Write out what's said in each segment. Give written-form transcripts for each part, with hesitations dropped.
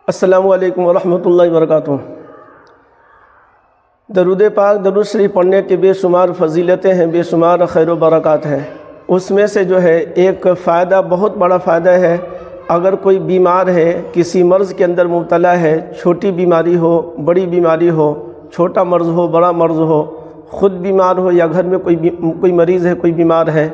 السلام علیکم ورحمۃ اللہ وبرکاتہ۔ درود پاک درود شریف پڑھنے کے بے شمار فضیلتیں ہیں، بے شمار خیر و برکات ہیں۔ اس میں سے جو ہے ایک فائدہ، بہت بڑا فائدہ ہے، اگر کوئی بیمار ہے، کسی مرض کے اندر مبتلا ہے، چھوٹی بیماری ہو، بڑی بیماری ہو، چھوٹا مرض ہو، بڑا مرض ہو، خود بیمار ہو یا گھر میں کوئی مریض ہے، کوئی بیمار ہے،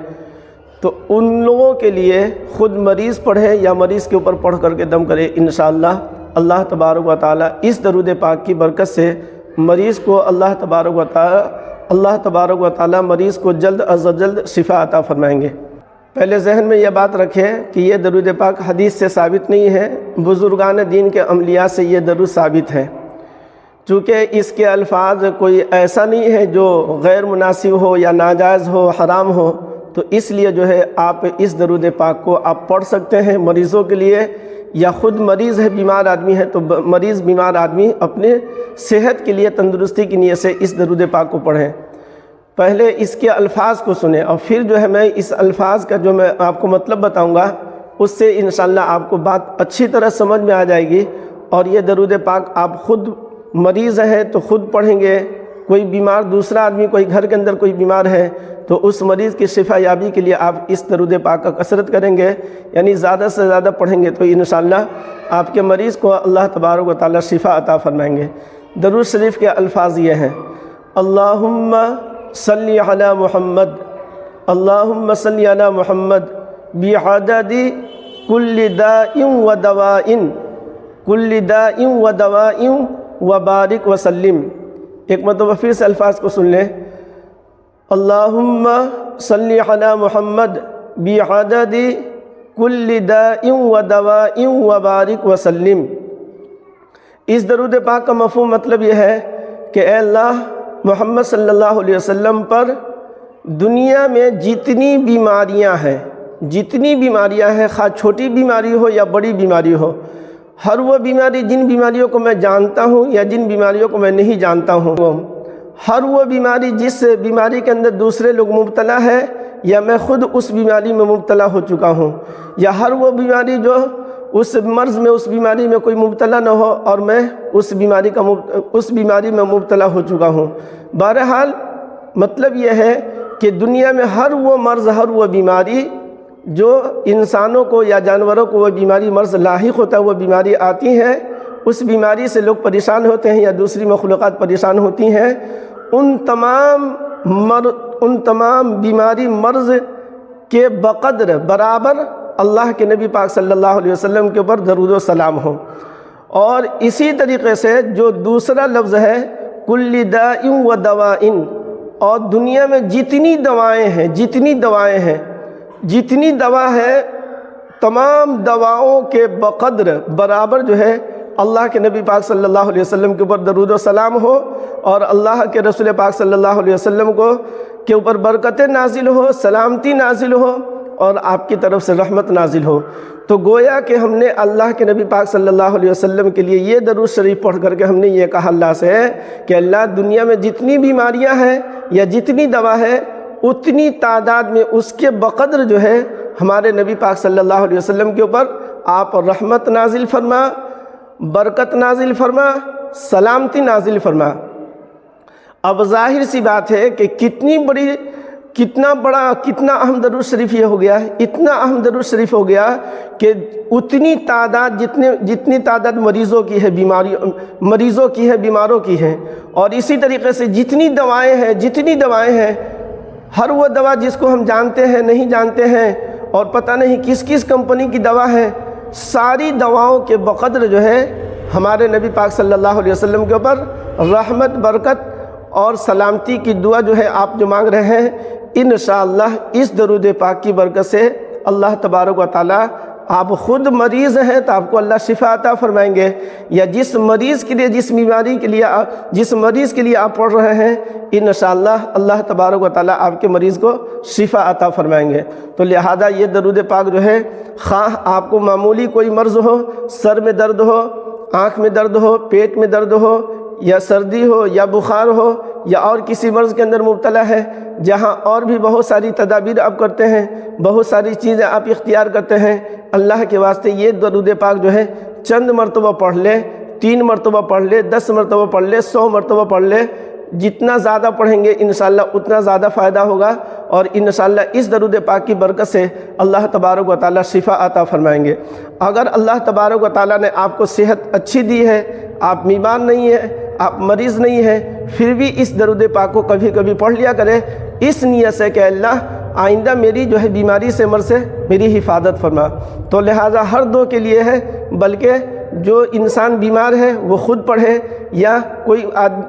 تو ان لوگوں کے لیے خود مریض پڑھے یا مریض کے اوپر پڑھ کر کے دم کرے، انشاءاللہ اللہ تبارک و تعالی اس درود پاک کی برکت سے مریض کو اللہ تبارک و تعالی مریض کو جلد از جلد شفا عطا فرمائیں گے۔ پہلے ذہن میں یہ بات رکھیں کہ یہ درود پاک حدیث سے ثابت نہیں ہے، بزرگان دین کے عملیہ سے یہ درود ثابت ہے، چونکہ اس کے الفاظ کوئی ایسا نہیں ہے جو غیر مناسب ہو یا ناجائز ہو، حرام ہو، تو اس لیے جو ہے آپ اس درود پاک کو آپ پڑھ سکتے ہیں مریضوں کے لیے، یا خود مریض ہے، بیمار آدمی ہے، تو بیمار آدمی اپنے صحت کے لیے، تندرستی کی نیت سے اس درود پاک کو پڑھیں۔ پہلے اس کے الفاظ کو سنیں اور پھر جو ہے میں اس الفاظ کا جو میں آپ کو مطلب بتاؤں گا، اس سے انشاءاللہ آپ کو بات اچھی طرح سمجھ میں آ جائے گی، اور یہ درود پاک آپ خود مریض ہیں تو خود پڑھیں گے، کوئی بیمار دوسرا آدمی، کوئی گھر کے اندر کوئی بیمار ہے تو اس مریض کی شفا یابی کے لیے آپ اس درود پاک کا کثرت کریں گے، یعنی زیادہ سے زیادہ پڑھیں گے تو انشاءاللہ آپ کے مریض کو اللہ تبارک و تعالی شفا عطا فرمائیں گے۔ درود شریف کے الفاظ یہ ہیں: اللہم صلی علی محمد، اللہم صلی علی محمد بعدد کل داء و دواء، کل داء و دواء وبارک وسلم۔ ایک مرتبہ پھر سے الفاظ کو سن لیں: اللہم صلی علی محمد بعدد کل داء و دواء وبارک وسلم۔ اس درود پاک کا مفہوم مطلب یہ ہے کہ اے اللہ، محمد صلی اللہ علیہ وسلم پر دنیا میں جتنی بیماریاں ہیں، خواہ چھوٹی بیماری ہو یا بڑی بیماری ہو، ہر وہ بیماری، جن بیماریوں کو میں جانتا ہوں یا جن بیماریوں کو میں نہیں جانتا ہوں، ہر وہ بیماری جس بیماری کے اندر دوسرے لوگ مبتلا ہے یا میں خود اس بیماری میں مبتلا ہو چکا ہوں، یا ہر وہ بیماری جو اس مرض میں، اس بیماری میں کوئی مبتلا نہ ہو اور میں اس بیماری میں مبتلا ہو چکا ہوں۔ بہرحال مطلب یہ ہے کہ دنیا میں ہر وہ مرض، ہر وہ بیماری جو انسانوں کو یا جانوروں کو وہ بیماری مرض لاحق ہوتا ہے، وہ بیماری آتی ہے، اس بیماری سے لوگ پریشان ہوتے ہیں یا دوسری مخلوقات پریشان ہوتی ہیں، ان تمام بیماری مرض کے بقدر برابر اللہ کے نبی پاک صلی اللہ علیہ وسلم کے اوپر درود و سلام ہو۔ اور اسی طریقے سے جو دوسرا لفظ ہے کل داء و دواء، اور دنیا میں جتنی دوا ہے تمام دواؤں کے بقدر برابر جو ہے اللہ کے نبی پاک صلی اللہ علیہ وسلم کے اوپر درود و سلام ہو، اور اللہ کے رسول پاک صلی اللہ علیہ وسلم کے اوپر برکتیں نازل ہو، سلامتی نازل ہو، اور آپ کی طرف سے رحمت نازل ہو۔ تو گویا کہ ہم نے اللہ کے نبی پاک صلی اللہ علیہ وسلم کے لیے یہ درود شریف پڑھ کر کے ہم نے یہ کہا اللہ سے کہ اللہ، دنیا میں جتنی بیماریاں ہیں یا جتنی دوا ہے، اتنی تعداد میں اس کے بقدر جو ہے ہمارے نبی پاک صلی اللہ علیہ وسلم کے اوپر آپ رحمت نازل فرما، برکت نازل فرما، سلامتی نازل فرما۔ اب ظاہر سی بات ہے کہ کتنا اہم درود شریف یہ ہو گیا، اتنا اہم درود شریف ہو گیا کہ اتنی تعداد، جتنی تعداد مریضوں کی ہے، بیماروں کی ہے، اور اسی طریقے سے جتنی دوائیں ہیں، ہر وہ دوا جس کو ہم جانتے ہیں، نہیں جانتے ہیں، اور پتہ نہیں کس کمپنی کی دوا ہے، ساری دواؤں کے بقدر جو ہے ہمارے نبی پاک صلی اللہ علیہ وسلم کے اوپر رحمت، برکت اور سلامتی کی دعا جو ہے آپ جو مانگ رہے ہیں، انشاءاللہ اس درود پاک کی برکت سے اللہ تبارک و تعالی، آپ خود مریض ہیں تو آپ کو اللہ شفا عطا فرمائیں گے، یا جس مریض کے لیے آپ پڑھ رہے ہیں، انشاءاللہ اللہ تبارک و تعالی آپ کے مریض کو شفا عطا فرمائیں گے۔ تو لہذا یہ درود پاک جو ہے، خواہ آپ کو معمولی کوئی مرض ہو، سر میں درد ہو، آنکھ میں درد ہو، پیٹ میں درد ہو، یا سردی ہو یا بخار ہو یا اور کسی مرض کے اندر مبتلا ہے، جہاں اور بھی بہت ساری تدابیر آپ کرتے ہیں، بہت ساری چیزیں آپ اختیار کرتے ہیں، اللہ کے واسطے یہ درود پاک جو ہے چند مرتبہ پڑھ لے، 3 مرتبہ پڑھ لے، 10 مرتبہ پڑھ لے، 100 مرتبہ پڑھ لے، جتنا زیادہ پڑھیں گے انشاءاللہ اتنا زیادہ فائدہ ہوگا، اور انشاءاللہ اس درود پاک کی برکت سے اللہ تبارک و تعالیٰ شفا عطا فرمائیں گے۔ اگر اللہ تبارک و تعالیٰ نے آپ کو صحت اچھی دی ہے، آپ بیمار نہیں ہیں، آپ مریض نہیں ہیں، پھر بھی اس درود پاک کو کبھی کبھی پڑھ لیا کریں، اس نیت سے کہ اللہ آئندہ میری جو ہے بیماری سے مر سے میری حفاظت فرما۔ تو لہٰذا ہر دو کے لیے ہے، بلکہ جو انسان بیمار ہے وہ خود پڑھے، یا کوئی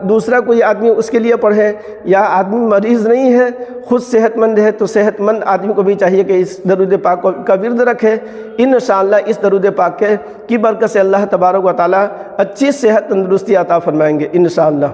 دوسرا کوئی آدمی اس کے لیے پڑھے، یا آدمی مریض نہیں ہے خود صحت مند ہے تو صحت مند آدمی کو بھی چاہیے کہ اس درود پاک کا ورد رکھے۔ انشاءاللہ اس درود پاک کی برکت سے اللہ تبارک و تعالیٰ اچھی صحت تندرستی عطا فرمائیں گے انشاءاللہ۔